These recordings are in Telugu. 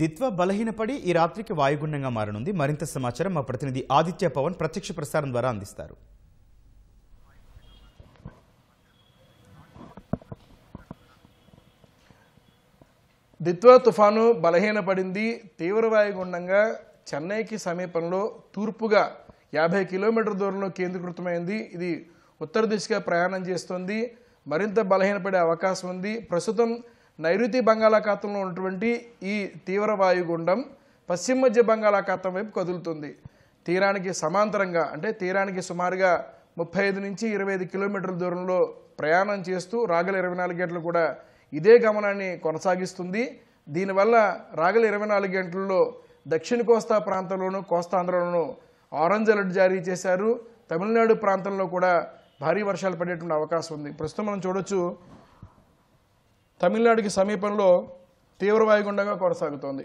దిత్వా బలహీనపడి ఈ రాత్రికి వాయుగుండంగా మారనుంది. మరింత సమాచారం మా ప్రతినిధి ఆదిత్య పవన్ ప్రత్యక్ష ప్రసారం ద్వారా అందిస్తారు. దిత్వా తుఫాను బలహీనపడింది. తీవ్ర వాయుగుండంగా చెన్నైకి సమీపంలో తూర్పుగా 50 కిలోమీటర్ల దూరంలో కేంద్రీకృతమైంది. ఇది ఉత్తర దిశగా ప్రయాణం చేస్తుంది. మరింత బలహీనపడే అవకాశం ఉంది. ప్రస్తుతం నైరుతి బంగాళాఖాతంలో ఉన్నటువంటి ఈ తీవ్ర వాయుగుండం పశ్చిమ మధ్య బంగాళాఖాతం వైపు కదులుతుంది. తీరానికి సమాంతరంగా అంటే తీరానికి సుమారుగా 35 నుంచి 25 కిలోమీటర్ల దూరంలో ప్రయాణం చేస్తూ రాగల 24 గంటలు కూడా ఇదే గమనాన్ని కొనసాగిస్తుంది. దీనివల్ల రాగల 24 గంటల్లో దక్షిణ కోస్తా ప్రాంతంలోనూ కోస్తాంధ్రలోనూ ఆరెంజ్ అలర్ట్ జారీ చేశారు. తమిళనాడు ప్రాంతంలో కూడా భారీ వర్షాలు పడేటువంటి అవకాశం ఉంది. ప్రస్తుతం మనం చూడొచ్చు, తమిళనాడుకి సమీపంలో తీవ్ర వాయుగుండంగా కొనసాగుతోంది.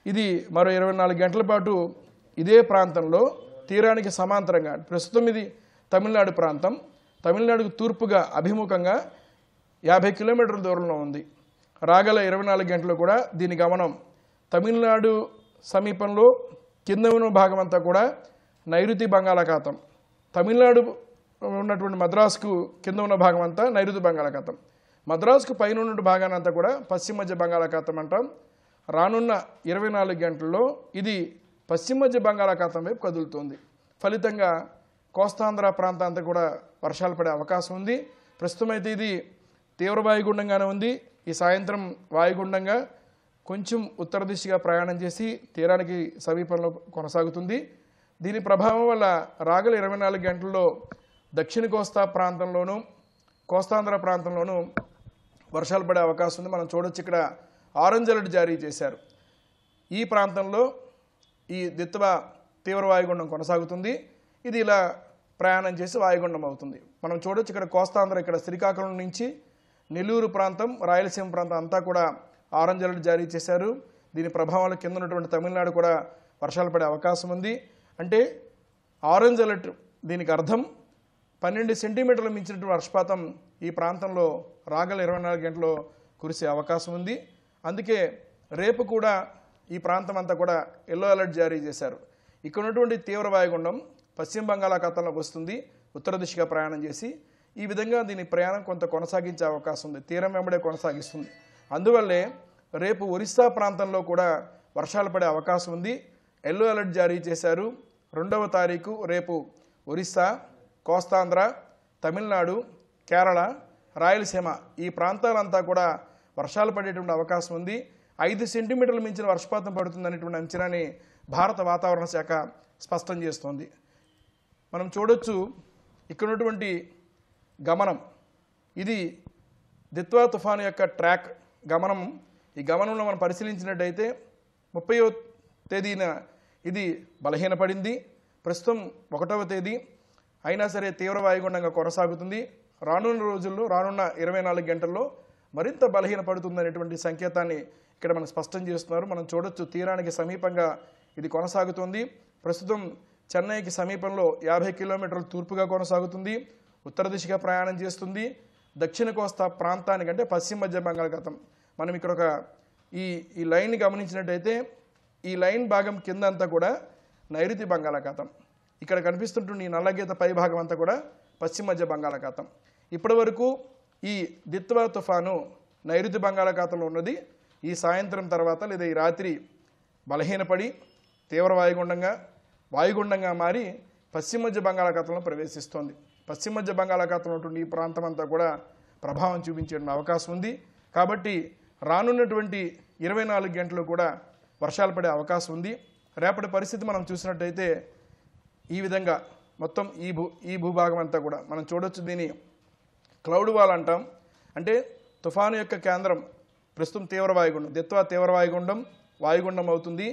ఇది మరో 24 గంటల పాటు ఇదే ప్రాంతంలో తీరానికి సమాంతరంగా, ప్రస్తుతం ఇది తమిళనాడు ప్రాంతం, తమిళనాడుకు తూర్పుగా అభిముఖంగా 50 కిలోమీటర్ల దూరంలో ఉంది. రాగల 24 గంటలు కూడా దీని గమనం తమిళనాడు సమీపంలో కింద ఉన్న భాగం అంతా కూడా నైరుతి బంగాళాఖాతం, తమిళనాడు ఉన్నటువంటి మద్రాసుకు కింద ఉన్న భాగం అంతా నైరుతి బంగాళాఖాతం, మద్రాసుకు పైన ఉన్న భాగానంతా కూడా పశ్చిమ మధ్య బంగాళాఖాతం అంటాం. రానున్న 24 గంటల్లో ఇది పశ్చిమ మధ్య బంగాళాఖాతం వైపు కదులుతుంది. ఫలితంగా కోస్తాంధ్ర ప్రాంతాంతా కూడా వర్షాలు పడే అవకాశం ఉంది. ప్రస్తుతం అయితే ఇది తీవ్ర వాయుగుండంగానే ఉంది. ఈ సాయంత్రం వాయుగుండంగా కొంచెం ఉత్తర దిశగా ప్రయాణం చేసి తీరానికి సమీపంలో కొనసాగుతుంది. దీని ప్రభావం వల్ల రాగల 24 గంటల్లో దక్షిణ కోస్తా ప్రాంతంలోనూ కోస్తాంధ్ర ప్రాంతంలోనూ వర్షాలు పడే అవకాశం ఉంది. మనం చూడొచ్చు, ఇక్కడ ఆరెంజ్ అలర్ట్ జారీ చేశారు. ఈ ప్రాంతంలో ఈ దిత్వా తీవ్ర వాయుగుండం కొనసాగుతుంది. ఇది ఇలా ప్రయాణం చేసి వాయుగుండం అవుతుంది. మనం చూడొచ్చు, ఇక్కడ కోస్తాంధ్ర, ఇక్కడ శ్రీకాకుళం నుంచి నెల్లూరు ప్రాంతం, రాయలసీమ ప్రాంతం అంతా కూడా ఆరెంజ్ అలర్ట్ జారీ చేశారు. దీని ప్రభావాల కింద ఉన్నటువంటి తమిళనాడు కూడా వర్షాలు పడే అవకాశం ఉంది. అంటే ఆరెంజ్ అలర్ట్ దీనికి అర్థం 12 సెంటీమీటర్లు మించినటువంటి వర్షపాతం ఈ ప్రాంతంలో రాగల 24 గంటల్లో కురిసే అవకాశం ఉంది. అందుకే రేపు కూడా ఈ ప్రాంతం అంతా కూడా ఎల్లో అలర్ట్ జారీ చేశారు. ఇక్కడ ఉన్నటువంటి తీవ్ర వాయుగుండం పశ్చిమ బంగాళాఖాతంలోకి వస్తుంది, ఉత్తర దిశగా ప్రయాణం చేసి. ఈ విధంగా దీని ప్రయాణం కొంత కొనసాగించే అవకాశం ఉంది, తీరం వెంబడే కొనసాగిస్తుంది. అందువల్లే రేపు ఒరిస్సా ప్రాంతంలో కూడా వర్షాలు పడే అవకాశం ఉంది. ఎల్లో అలర్ట్ జారీ చేశారు. 2వ తారీఖు రేపు ఒరిస్సా, కోస్తాంధ్ర, తమిళనాడు, కేరళ, రాయలసీమ ఈ ప్రాంతాలంతా కూడా వర్షాలు పడేటువంటి అవకాశం ఉంది. 5 సెంటీమీటర్లు మించిన వర్షపాతం పడుతుందనేటువంటి అంచనాని భారత వాతావరణ శాఖ స్పష్టం చేస్తోంది. మనం చూడొచ్చు, ఇక్కడ ఉన్నటువంటి గమనం, ఇది దిత్వా తుఫాను యొక్క ట్రాక్ గమనం. ఈ గమనంలో మనం పరిశీలించినట్టయితే 30వ తేదీన ఇది బలహీనపడింది. ప్రస్తుతం 1వ తేదీ అయినా సరే తీవ్ర వాయుగుండంగా కొనసాగుతుంది. రానున్న రోజుల్లో, రానున్న 24 గంటల్లో మరింత బలహీనపడుతుందనేటువంటి సంకేతాన్ని ఇక్కడ మనం స్పష్టం చేస్తున్నారు. మనం చూడొచ్చు, తీరానికి సమీపంగా ఇది కొనసాగుతుంది. ప్రస్తుతం చెన్నైకి సమీపంలో 50 కిలోమీటర్ల తూర్పుగా కొనసాగుతుంది, ఉత్తర దిశగా ప్రయాణం చేస్తుంది. దక్షిణ కోస్తా ప్రాంతానికి అంటే పశ్చిమ మధ్య బంగాళాఖాతం, మనం ఇక్కడ ఒక ఈ లైన్ని గమనించినట్టయితే ఈ లైన్ భాగం కింద అంతా కూడా నైరుతి బంగాళాఖాతం, ఇక్కడ కనిపిస్తుంటుంది ఈ నల్లగీత పై భాగం అంతా కూడా పశ్చిమ మధ్య బంగాళాఖాతం. ఇప్పటి వరకు ఈ దిత్వా తుఫాను నైరుతి బంగాళాఖాతంలో ఉన్నది. ఈ సాయంత్రం తర్వాత లేదా ఈ రాత్రి బలహీనపడి తీవ్ర వాయుగుండంగా మారి పశ్చిమ మధ్య బంగాళాఖాతంలో ప్రవేశిస్తోంది. పశ్చిమ మధ్య బంగాళాఖాతంలో ఉన్నటువంటి ఈ ప్రాంతం అంతా కూడా ప్రభావం చూపించే అవకాశం ఉంది. కాబట్టి రానున్నటువంటి 24 గంటలు కూడా వర్షాలు పడే అవకాశం ఉంది. రేపటి పరిస్థితి మనం చూసినట్టయితే ఈ విధంగా మొత్తం ఈ భూభాగం అంతా కూడా మనం చూడొచ్చు. దీని క్లౌడ్ వాల్ అంటాం. అంటే తుఫాను యొక్క కేంద్రం ప్రస్తుతం తీవ్ర వాయుగుండం, దిత్వా తీవ్ర వాయుగుండం అవుతుంది.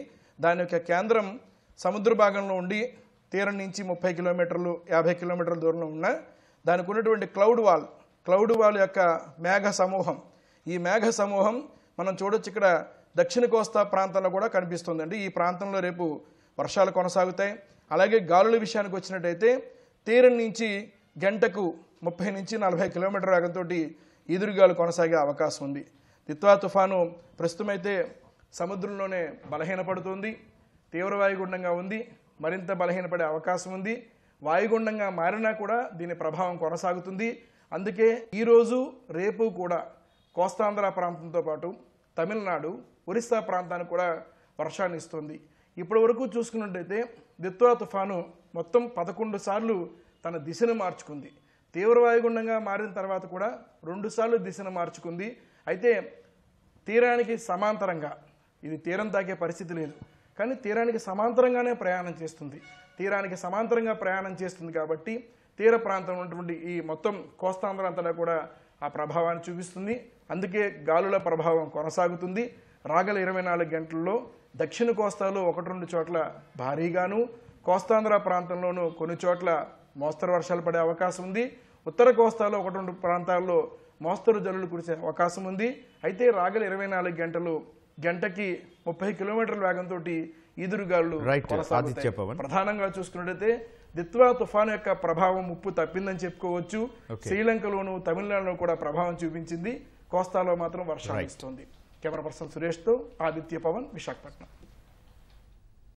దాని యొక్క కేంద్రం సముద్ర భాగంలో ఉండి తీరం నుంచి 30 కిలోమీటర్లు 50 కిలోమీటర్ల దూరంలో ఉన్న దానికి ఉన్నటువంటి క్లౌడ్ వాల్ యొక్క మేఘ సమూహం, ఈ మేఘ సమూహం మనం చూడొచ్చు, ఇక్కడ దక్షిణ కోస్తా ప్రాంతంలో కూడా కనిపిస్తుందండి. ఈ ప్రాంతంలో రేపు వర్షాలు కొనసాగుతాయి. అలాగే గాలుల విషయానికి వచ్చినట్టయితే తీరం నుంచి గంటకు 30 నుంచి 40 కిలోమీటర్ల వేగంతో ఈదురుగాలు కొనసాగే అవకాశం ఉంది. దిత్వా తుఫాను ప్రస్తుతం అయితే సముద్రంలోనే బలహీనపడుతుంది, తీవ్ర వాయుగుండంగా ఉంది, మరింత బలహీనపడే అవకాశం ఉంది. వాయుగుండంగా మారినా కూడా దీని ప్రభావం కొనసాగుతుంది. అందుకే ఈరోజు రేపు కూడా కోస్తాంధ్ర ప్రాంతంతో పాటు తమిళనాడు, ఒరిస్సా ప్రాంతానికి కూడా వర్షాన్ని ఇస్తుంది. ఇప్పటి వరకు చూసుకున్నట్టయితే దిత్వా తుఫాను మొత్తం 11 సార్లు తన దిశను మార్చుకుంది. తీవ్ర వాయుగుండంగా మారిన తర్వాత కూడా 2 సార్లు దిశను మార్చుకుంది. అయితే తీరానికి సమాంతరంగా, ఇది తీరం తాకే పరిస్థితి లేదు, కానీ తీరానికి సమాంతరంగానే ప్రయాణం చేస్తుంది. తీరానికి సమాంతరంగా ప్రయాణం చేస్తుంది కాబట్టి తీర ప్రాంతం ఉన్నటువంటి ఈ మొత్తం కోస్తాంధ్ర అంతటా కూడా ఆ ప్రభావాన్ని చూపిస్తుంది. అందుకే గాలుల ప్రభావం కొనసాగుతుంది. రాగల 24 గంటల్లో దక్షిణ కోస్తాలో 1-2 చోట్ల భారీగాను, కోస్తాంధ్ర ప్రాంతంలోనూ కొన్ని చోట్ల మోస్తరు వర్షాలు పడే అవకాశం ఉంది. ఉత్తర కోస్తాలో 1-2 ప్రాంతాల్లో మోస్తరు జల్లులు కురిసే అవకాశం ఉంది. అయితే రాగల 24 గంటలు గంటకి 30 కిలోమీటర్ల వేగంతో ఈదురుగాలు కొనసాగుతాయి. ప్రధానంగా చూసుకున్నట్లయితే దిత్వా తుఫాను యొక్క ప్రభావం ముప్పు తప్పిందని చెప్పుకోవచ్చు. శ్రీలంకలోను, తమిళనాడులో కూడా ప్రభావం చూపించింది. కోస్తాలో మాత్రం వర్షం ఇస్తుంది. కెమెరా పర్సన్ సురేష్తో ఆదిత్య పవన్, విశాఖపట్నం.